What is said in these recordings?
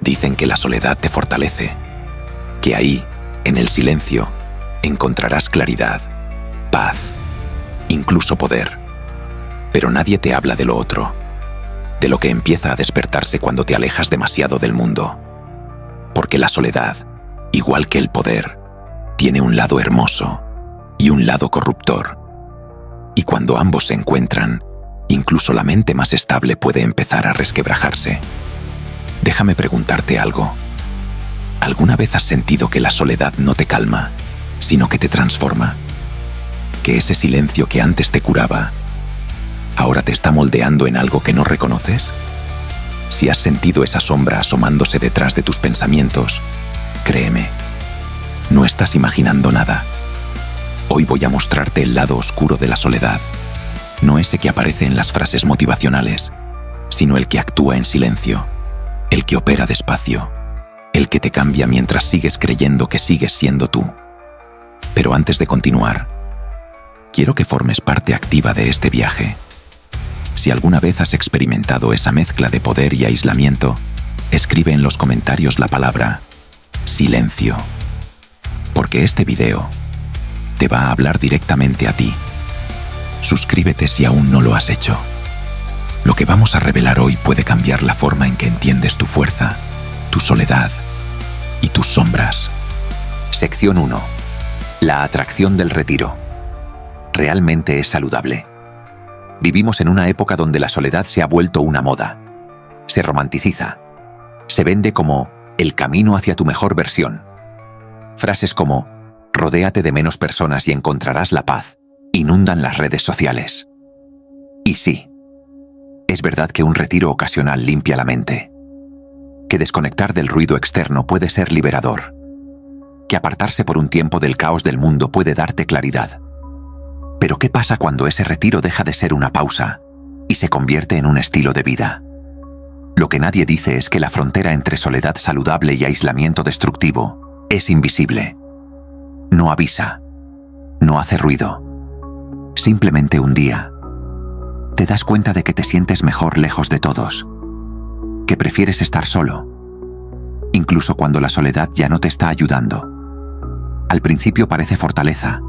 Dicen que la soledad te fortalece, que ahí, en el silencio, encontrarás claridad, paz, incluso poder. Pero nadie te habla de lo otro, de lo que empieza a despertarse cuando te alejas demasiado del mundo. Porque la soledad, igual que el poder, tiene un lado hermoso y un lado corruptor. Y cuando ambos se encuentran, incluso la mente más estable puede empezar a resquebrajarse. Déjame preguntarte algo. ¿Alguna vez has sentido que la soledad no te calma, sino que te transforma? Que ese silencio que antes te curaba, ahora te está moldeando en algo que no reconoces? Si has sentido esa sombra asomándose detrás de tus pensamientos, créeme, no estás imaginando nada. Hoy voy a mostrarte el lado oscuro de la soledad. No ese que aparece en las frases motivacionales, sino el que actúa en silencio, el que opera despacio, el que te cambia mientras sigues creyendo que sigues siendo tú. Pero antes de continuar, quiero que formes parte activa de este viaje. Si alguna vez has experimentado esa mezcla de poder y aislamiento, escribe en los comentarios la palabra silencio. Porque este video te va a hablar directamente a ti. Suscríbete si aún no lo has hecho. Lo que vamos a revelar hoy puede cambiar la forma en que entiendes tu fuerza, tu soledad y tus sombras. Sección 1. La atracción del retiro. ¿Realmente es saludable? Vivimos en una época donde la soledad se ha vuelto una moda. Se romanticiza. Se vende como el camino hacia tu mejor versión. Frases como rodéate de menos personas y encontrarás la paz inundan las redes sociales. Y sí, es verdad que un retiro ocasional limpia la mente, que desconectar del ruido externo puede ser liberador, que apartarse por un tiempo del caos del mundo puede darte claridad. Pero ¿qué pasa cuando ese retiro deja de ser una pausa y se convierte en un estilo de vida? Lo que nadie dice es que la frontera entre soledad saludable y aislamiento destructivo es invisible. No avisa, no hace ruido. Simplemente un día te das cuenta de que te sientes mejor lejos de todos, que prefieres estar solo, incluso cuando la soledad ya no te está ayudando. Al principio parece fortaleza,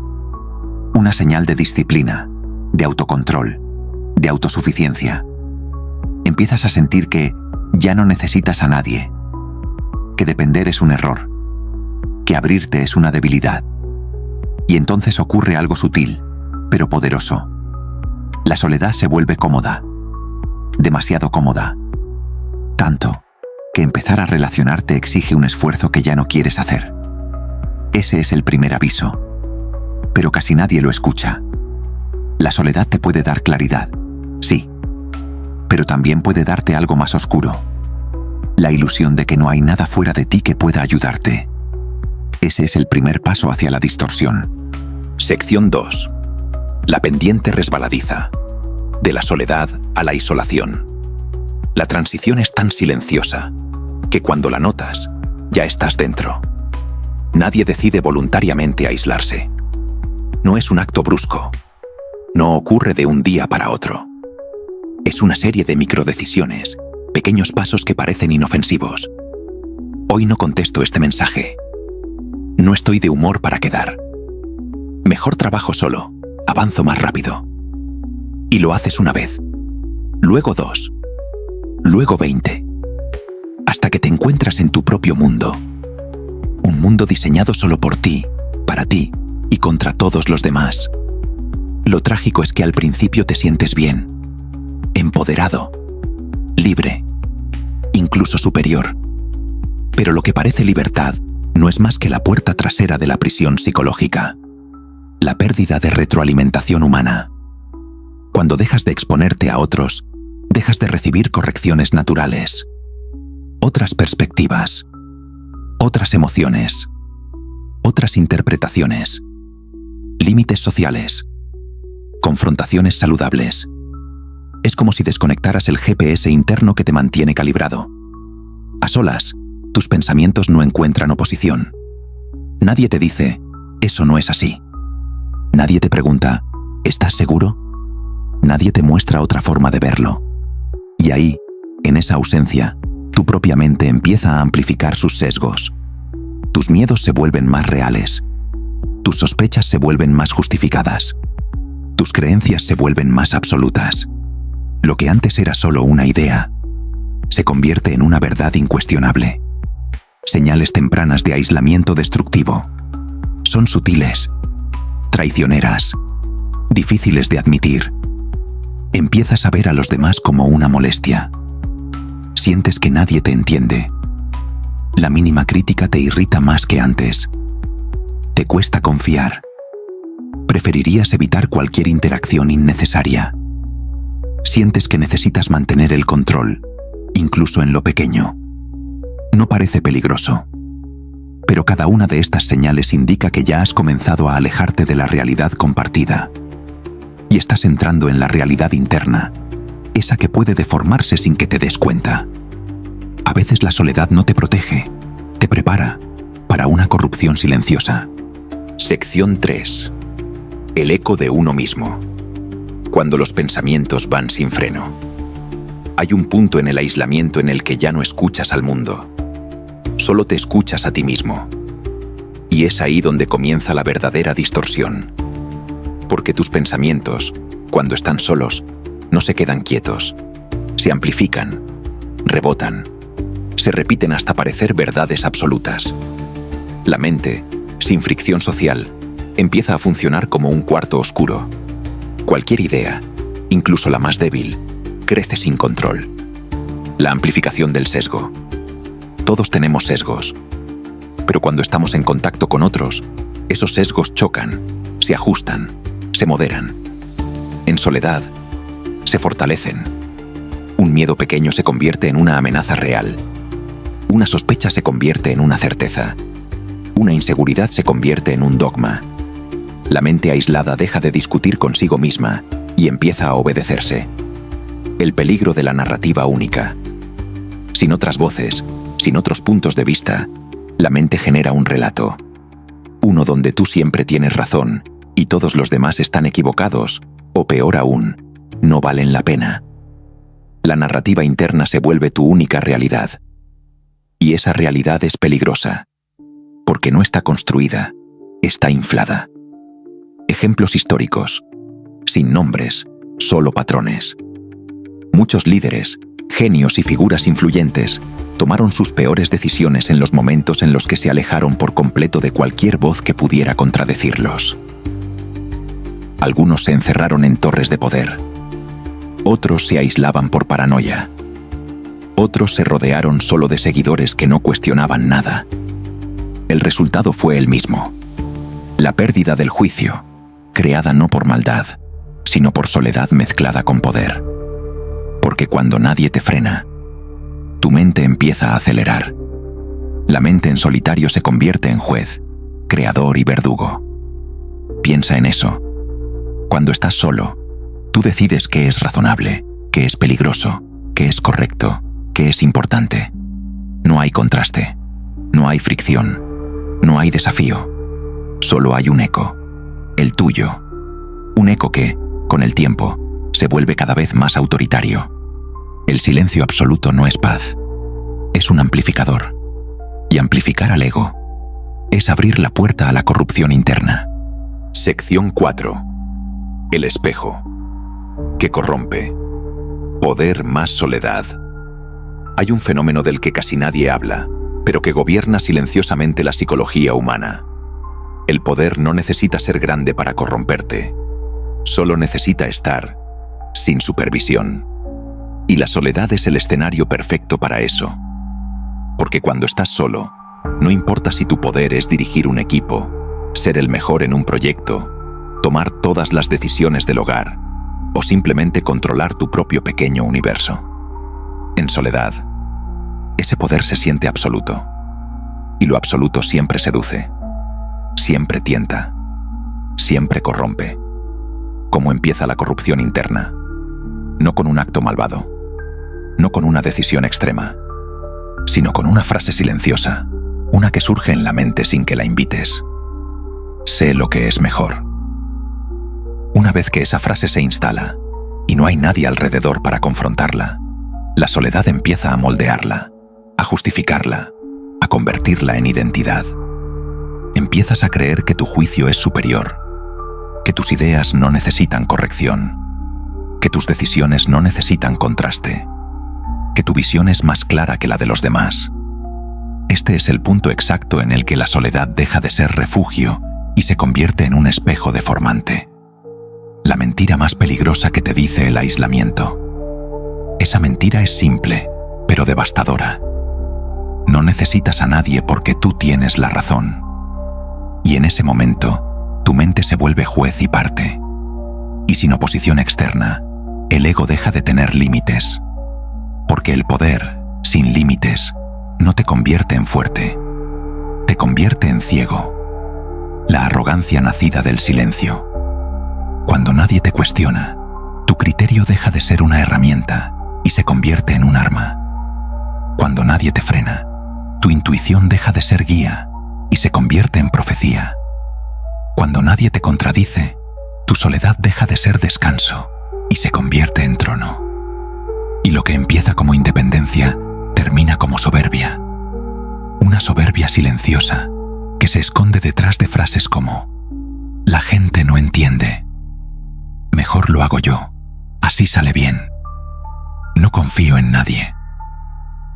una señal de disciplina, de autocontrol, de autosuficiencia. Empiezas a sentir que ya no necesitas a nadie, que depender es un error, que abrirte es una debilidad. Y entonces ocurre algo sutil, pero poderoso. La soledad se vuelve cómoda, demasiado cómoda. Tanto que empezar a relacionarte exige un esfuerzo que ya no quieres hacer. Ese es el primer aviso, pero casi nadie lo escucha. La soledad te puede dar claridad, sí, pero también puede darte algo más oscuro. La ilusión de que no hay nada fuera de ti que pueda ayudarte. Ese es el primer paso hacia la distorsión. Sección 2. La pendiente resbaladiza. De la soledad a la isolación. La transición es tan silenciosa que cuando la notas, ya estás dentro. Nadie decide voluntariamente aislarse. No es un acto brusco. No ocurre de un día para otro. Es una serie de microdecisiones, pequeños pasos que parecen inofensivos. Hoy no contesto este mensaje. No estoy de humor para quedar. Mejor trabajo solo. Avanzo más rápido. Y lo haces una vez, luego 2, luego 20, hasta que te encuentras en tu propio mundo. Un mundo diseñado solo por ti, para ti y contra todos los demás. Lo trágico es que al principio te sientes bien, empoderado, libre, incluso superior. Pero lo que parece libertad no es más que la puerta trasera de la prisión psicológica. La pérdida de retroalimentación humana. Cuando dejas de exponerte a otros, dejas de recibir correcciones naturales, otras perspectivas, otras emociones, otras interpretaciones, límites sociales, confrontaciones saludables. Es como si desconectaras el GPS interno que te mantiene calibrado. A solas, tus pensamientos no encuentran oposición. Nadie te dice, eso no es así. Nadie te pregunta, ¿estás seguro? Nadie te muestra otra forma de verlo. Y ahí, en esa ausencia, tu propia mente empieza a amplificar sus sesgos. Tus miedos se vuelven más reales. Tus sospechas se vuelven más justificadas. Tus creencias se vuelven más absolutas. Lo que antes era solo una idea, se convierte en una verdad incuestionable. Señales tempranas de aislamiento destructivo. Son sutiles, traicioneras, difíciles de admitir. Empiezas a ver a los demás como una molestia. Sientes que nadie te entiende. La mínima crítica te irrita más que antes. Te cuesta confiar. Preferirías evitar cualquier interacción innecesaria. Sientes que necesitas mantener el control, incluso en lo pequeño. No parece peligroso, pero cada una de estas señales indica que ya has comenzado a alejarte de la realidad compartida y estás entrando en la realidad interna, esa que puede deformarse sin que te des cuenta. A veces la soledad no te protege, te prepara para una corrupción silenciosa. Sección 3. El eco de uno mismo. Cuando los pensamientos van sin freno. Hay un punto en el aislamiento en el que ya no escuchas al mundo. Solo te escuchas a ti mismo. Y es ahí donde comienza la verdadera distorsión. Porque tus pensamientos, cuando están solos, no se quedan quietos. Se amplifican, rebotan, se repiten hasta parecer verdades absolutas. La mente, sin fricción social, empieza a funcionar como un cuarto oscuro. Cualquier idea, incluso la más débil, crece sin control. La amplificación del sesgo. Todos tenemos sesgos, pero cuando estamos en contacto con otros, esos sesgos chocan, se ajustan, se moderan. En soledad, se fortalecen. Un miedo pequeño se convierte en una amenaza real. Una sospecha se convierte en una certeza. Una inseguridad se convierte en un dogma. La mente aislada deja de discutir consigo misma y empieza a obedecerse. El peligro de la narrativa única. Sin otras voces, sin otros puntos de vista, la mente genera un relato. Uno donde tú siempre tienes razón y todos los demás están equivocados, o peor aún, no valen la pena. La narrativa interna se vuelve tu única realidad. Y esa realidad es peligrosa, porque no está construida, está inflada. Ejemplos históricos, sin nombres, solo patrones. Muchos líderes, genios y figuras influyentes tomaron sus peores decisiones en los momentos en los que se alejaron por completo de cualquier voz que pudiera contradecirlos. Algunos se encerraron en torres de poder. Otros se aislaban por paranoia. Otros se rodearon solo de seguidores que no cuestionaban nada. El resultado fue el mismo. La pérdida del juicio, creada no por maldad, sino por soledad mezclada con poder. Porque cuando nadie te frena, tu mente empieza a acelerar. La mente en solitario se convierte en juez, creador y verdugo. Piensa en eso. Cuando estás solo, tú decides qué es razonable, qué es peligroso, qué es correcto, qué es importante. No hay contraste, no hay fricción, no hay desafío. Solo hay un eco, el tuyo. Un eco que, con el tiempo, se vuelve cada vez más autoritario. El silencio absoluto no es paz, es un amplificador. Y amplificar al ego es abrir la puerta a la corrupción interna. Sección 4. El espejo, que corrompe. Poder más soledad. Hay un fenómeno del que casi nadie habla, pero que gobierna silenciosamente la psicología humana. El poder no necesita ser grande para corromperte. Solo necesita estar sin supervisión. Y la soledad es el escenario perfecto para eso. Porque cuando estás solo, no importa si tu poder es dirigir un equipo, ser el mejor en un proyecto, tomar todas las decisiones del hogar, o simplemente controlar tu propio pequeño universo. En soledad, ese poder se siente absoluto. Y lo absoluto siempre seduce, siempre tienta, siempre corrompe. ¿Cómo empieza la corrupción interna? No con un acto malvado, no con una decisión extrema, sino con una frase silenciosa, una que surge en la mente sin que la invites. Sé lo que es mejor. Una vez que esa frase se instala, y no hay nadie alrededor para confrontarla, la soledad empieza a moldearla, a justificarla, a convertirla en identidad. Empiezas a creer que tu juicio es superior, que tus ideas no necesitan corrección, que tus decisiones no necesitan contraste, que tu visión es más clara que la de los demás. Este es el punto exacto en el que la soledad deja de ser refugio y se convierte en un espejo deformante. La mentira más peligrosa que te dice el aislamiento. Esa mentira es simple, pero devastadora. No necesitas a nadie porque tú tienes la razón. Y en ese momento, tu mente se vuelve juez y parte. Y sin oposición externa, el ego deja de tener límites. Porque el poder, sin límites, no te convierte en fuerte, te convierte en ciego. La arrogancia nacida del silencio. Cuando nadie te cuestiona, tu criterio deja de ser una herramienta y se convierte en un arma. Cuando nadie te frena, tu intuición deja de ser guía y se convierte en profecía. Cuando nadie te contradice, tu soledad deja de ser descanso y se convierte en trono. Y lo que empieza como independencia, termina como soberbia. Una soberbia silenciosa que se esconde detrás de frases como: la gente no entiende. Mejor lo hago yo, así sale bien. No confío en nadie.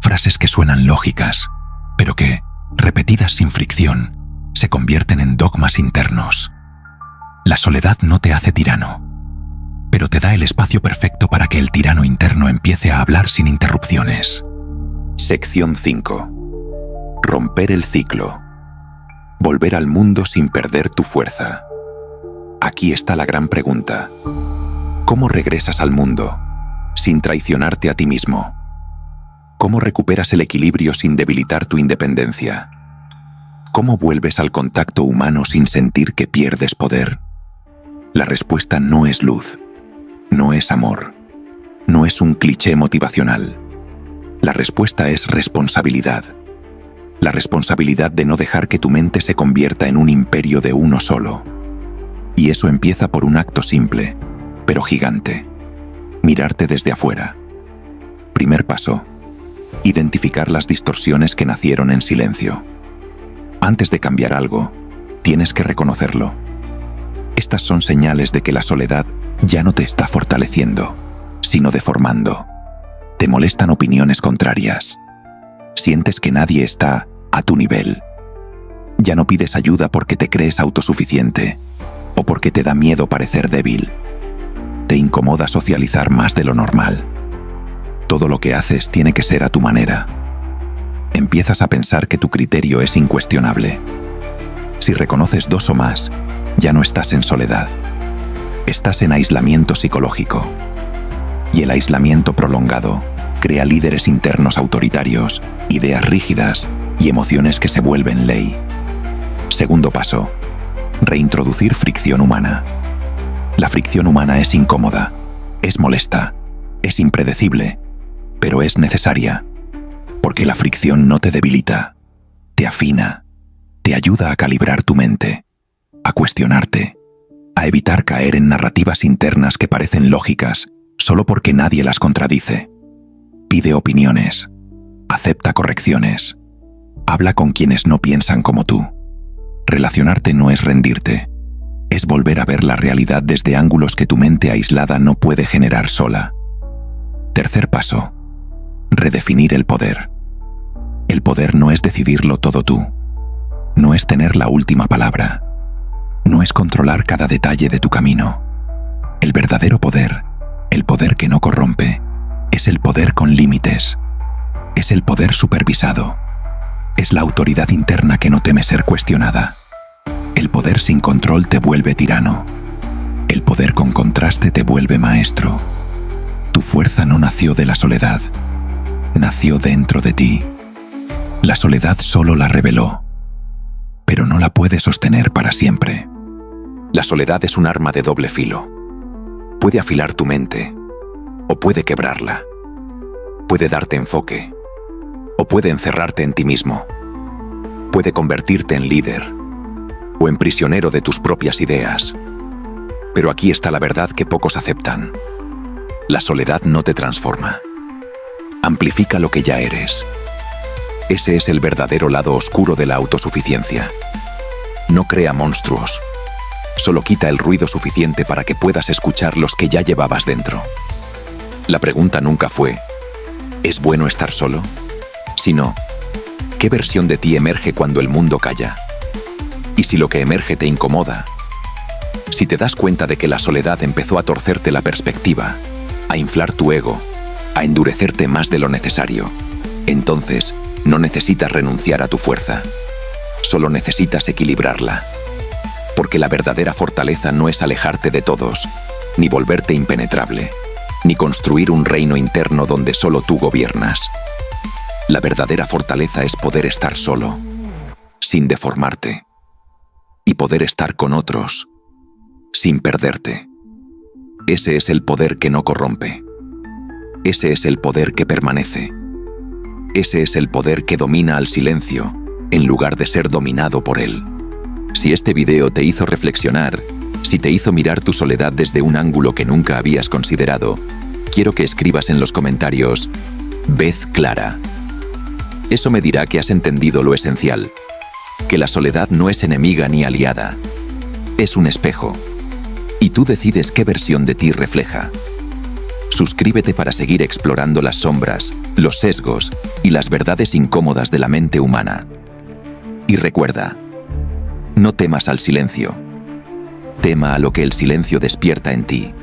Frases que suenan lógicas, pero que, repetidas sin fricción, se convierten en dogmas internos. La soledad no te hace tirano, pero te da el espacio perfecto para que el tirano interno empiece a hablar sin interrupciones. Sección 5. Romper el ciclo. Volver al mundo sin perder tu fuerza. Aquí está la gran pregunta. ¿Cómo regresas al mundo sin traicionarte a ti mismo? ¿Cómo recuperas el equilibrio sin debilitar tu independencia? ¿Cómo vuelves al contacto humano sin sentir que pierdes poder? La respuesta no es luz, no es amor, no es un cliché motivacional. La respuesta es responsabilidad. La responsabilidad de no dejar que tu mente se convierta en un imperio de uno solo. Y eso empieza por un acto simple, pero gigante. Mirarte desde afuera. Primer paso. Identificar las distorsiones que nacieron en silencio. Antes de cambiar algo, tienes que reconocerlo. Estas son señales de que la soledad ya no te está fortaleciendo, sino deformando. Te molestan opiniones contrarias. Sientes que nadie está a tu nivel. Ya no pides ayuda porque te crees autosuficiente o porque te da miedo parecer débil. Te incomoda socializar más de lo normal. Todo lo que haces tiene que ser a tu manera. Empiezas a pensar que tu criterio es incuestionable. Si reconoces 2 o más, ya no estás en soledad. Estás en aislamiento psicológico. Y el aislamiento prolongado crea líderes internos autoritarios, ideas rígidas y emociones que se vuelven ley. Segundo paso. Reintroducir fricción humana. La fricción humana es incómoda, es molesta, es impredecible, pero es necesaria, porque la fricción no te debilita, te afina, te ayuda a calibrar tu mente, a cuestionarte, a evitar caer en narrativas internas que parecen lógicas solo porque nadie las contradice. Pide opiniones, acepta correcciones, habla con quienes no piensan como tú. Relacionarte no es rendirte, es volver a ver la realidad desde ángulos que tu mente aislada no puede generar sola. Tercer paso. Redefinir el poder. El poder no es decidirlo todo tú. No es tener la última palabra. No es controlar cada detalle de tu camino. El verdadero poder, el poder que no corrompe, es el poder con límites. Es el poder supervisado. Es la autoridad interna que no teme ser cuestionada. El poder sin control te vuelve tirano. El poder con contraste te vuelve maestro. Tu fuerza no nació de la soledad. Nació dentro de ti. La soledad solo la reveló, pero no la puede sostener para siempre. La soledad es un arma de doble filo. Puede afilar tu mente, o puede quebrarla. Puede darte enfoque, o puede encerrarte en ti mismo. Puede convertirte en líder, o en prisionero de tus propias ideas. Pero aquí está la verdad que pocos aceptan. La soledad no te transforma. Amplifica lo que ya eres. Ese es el verdadero lado oscuro de la autosuficiencia. No crea monstruos. Solo quita el ruido suficiente para que puedas escuchar los que ya llevabas dentro. La pregunta nunca fue, ¿es bueno estar solo? Sino, ¿qué versión de ti emerge cuando el mundo calla? Y si lo que emerge te incomoda, si te das cuenta de que la soledad empezó a torcerte la perspectiva, a inflar tu ego, a endurecerte más de lo necesario, entonces no necesitas renunciar a tu fuerza. Solo necesitas equilibrarla. Porque la verdadera fortaleza no es alejarte de todos, ni volverte impenetrable, ni construir un reino interno donde solo tú gobiernas. La verdadera fortaleza es poder estar solo, sin deformarte, y poder estar con otros, sin perderte. Ese es el poder que no corrompe. Ese es el poder que permanece. Ese es el poder que domina al silencio, en lugar de ser dominado por él. Si este video te hizo reflexionar, si te hizo mirar tu soledad desde un ángulo que nunca habías considerado, quiero que escribas en los comentarios, vez clara. Eso me dirá que has entendido lo esencial, que la soledad no es enemiga ni aliada, es un espejo, y tú decides qué versión de ti refleja. Suscríbete para seguir explorando las sombras, los sesgos y las verdades incómodas de la mente humana. Y recuerda, no temas al silencio. Tema a lo que el silencio despierta en ti.